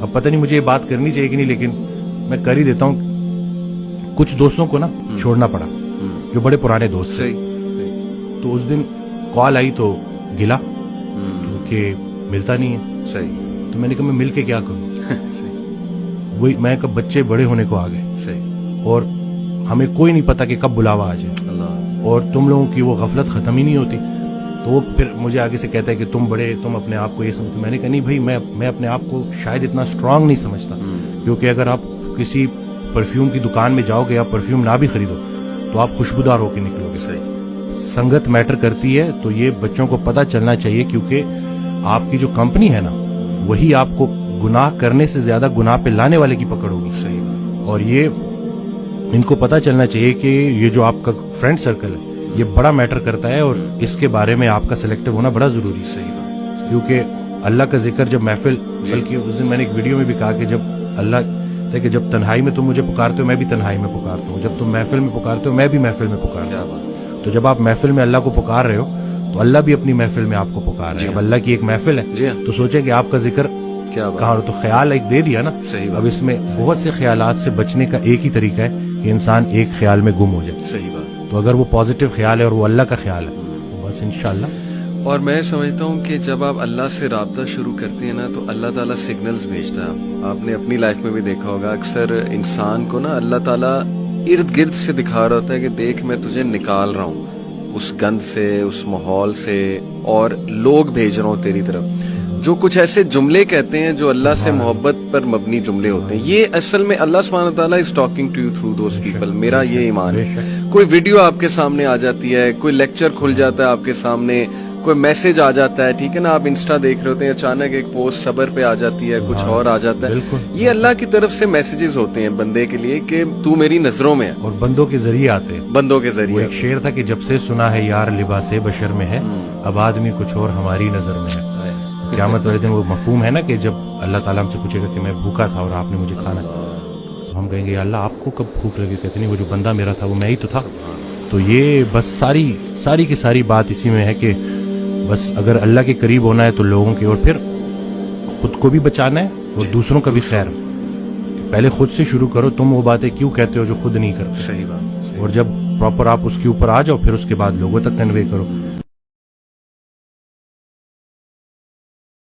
اب پتہ نہیں مجھے یہ بات کرنی چاہیے کہ نہیں، لیکن میں کر ہی دیتا ہوں. کچھ دوستوں کو نا چھوڑنا پڑا جو بڑے پرانے دوست تھے. تو اس دن کال آئی تو گلا کہ ملتا نہیں ہے. صحیح. تو میں نے کہا میں مل کے کیا کروں. وہی میں کب بچے بڑے ہونے کو آ گئے. صحیح. اور ہمیں کوئی نہیں پتا کہ کب بلاوا آ جائے. اور تم لوگوں کی وہ غفلت ختم ہی نہیں ہوتی. تو وہ پھر مجھے آگے سے کہتا ہے کہ تم بڑے، تم اپنے آپ کو یہ سمجھتے. میں نے کہا نہیں بھائی، میں اپنے آپ کو شاید اتنا اسٹرانگ نہیں سمجھتا. کیونکہ اگر آپ کسی پرفیوم کی دکان میں جاؤ گے، آپ پرفیوم نہ بھی خریدو تو آپ خوشبودار ہو کے نکلو گے. صحیح. سنگت میٹر کرتی ہے. تو یہ بچوں کو پتہ چلنا چاہیے، کیونکہ آپ کی جو کمپنی ہے نا، وہی آپ کو گناہ کرنے سے زیادہ گناہ پہ لانے والے کی پکڑ ہوگی. صحیح. اور یہ ان کو پتہ چلنا چاہیے کہ یہ جو آپ کا فرینڈ سرکل ہے یہ بڑا میٹر کرتا ہے، اور اس کے بارے میں آپ کا سلیکٹو ہونا بڑا ضروری ہے. صحیح بات. کیونکہ اللہ کا ذکر جب محفل، بلکہ اس دن میں نے ایک ویڈیو میں بھی کہا کہ جب اللہ کہ جب تنہائی میں تم مجھے پکارتے ہو میں بھی تنہائی میں پکارتا ہوں، جب تم محفل میں پکارتے ہو میں بھی محفل میں پکارتا ہوں. تو جب آپ محفل میں اللہ کو پکار رہے ہو تو اللہ بھی اپنی محفل میں آپ کو پکار رہے ہیں. اب اللہ کی ایک محفل ہے تو سوچیں کہ آپ کا ذکر کہاں ہو. تو خیال ایک دے دیا نا. اب اس میں بہت سے خیالات سے بچنے کا ایک ہی طریقہ ہے کہ انسان ایک خیال میں گم ہو جائے. صحیح بات. تو اگر وہ پازیٹیو خیال ہے اور وہ اللہ کا خیال ہے تو بس انشاءاللہ. اور میں سمجھتا ہوں کہ جب آپ اللہ سے رابطہ شروع کرتے ہیں نا تو اللہ تعالیٰ سگنلز بھیجتا ہے. آپ نے اپنی لائف میں بھی دیکھا ہوگا، اکثر انسان کو نا اللہ تعالیٰ ارد گرد سے دکھا رہا ہوتا ہے کہ دیکھ میں تجھے نکال رہا ہوں اس گند سے، اس ماحول سے، اور لوگ بھیج رہا ہوں تیری طرف جو کچھ ایسے جملے کہتے ہیں جو اللہ سے محبت پر مبنی جملے ہوتے ہیں. یہ اصل میں اللہ سبحانہ تعالیٰ is talking to you through those people. میرا یہ ایمان ہے. کوئی ویڈیو آپ کے سامنے آ جاتی ہے، کوئی لیکچر کھل جاتا ہے آپ کے سامنے، کوئی میسج آ جاتا ہے، ٹھیک ہے نا، آپ انسٹا دیکھ رہے ہوتے ہیں، اچانک ایک پوسٹ صبر پہ آ جاتی ہے، کچھ اور آ جاتا ہے. یہ اللہ کی طرف سے میسیجز ہوتے ہیں بندے کے لیے کہ تو میری نظروں میں ہے. اور بندوں کے ذریعے آتے ہیں. بندوں کے ذریعے. ایک شعر تھا کہ جب سے سنا ہے یار لباس بشر میں ہے، اب آدمی کچھ اور ہماری نظر میں ہے. قیامت والے دن وہ مفہوم ہے نا کہ جب اللہ تعالیٰ ہم سے پوچھے گا کہ میں بھوکا تھا اور آپ نے مجھے کھانا، تو ہم کہیں گے یا اللہ آپ کو کب بھوک لگی؟ کہتے نہیں وہ جو بندہ میرا تھا وہ میں ہی تو تھا. تو یہ بس ساری کی ساری بات اسی میں ہے کہ بس اگر اللہ کے قریب ہونا ہے تو لوگوں کی، اور پھر خود کو بھی بچانا ہے اور دوسروں کا بھی خیر. پہلے خود سے شروع کرو. تم وہ باتیں کیوں کہتے ہو جو خود نہیں کرتے. صحیح بات. اور جب پراپر آپ اس کے اوپر آ جاؤ پھر اس کے بعد لوگوں تک کنوے کرو.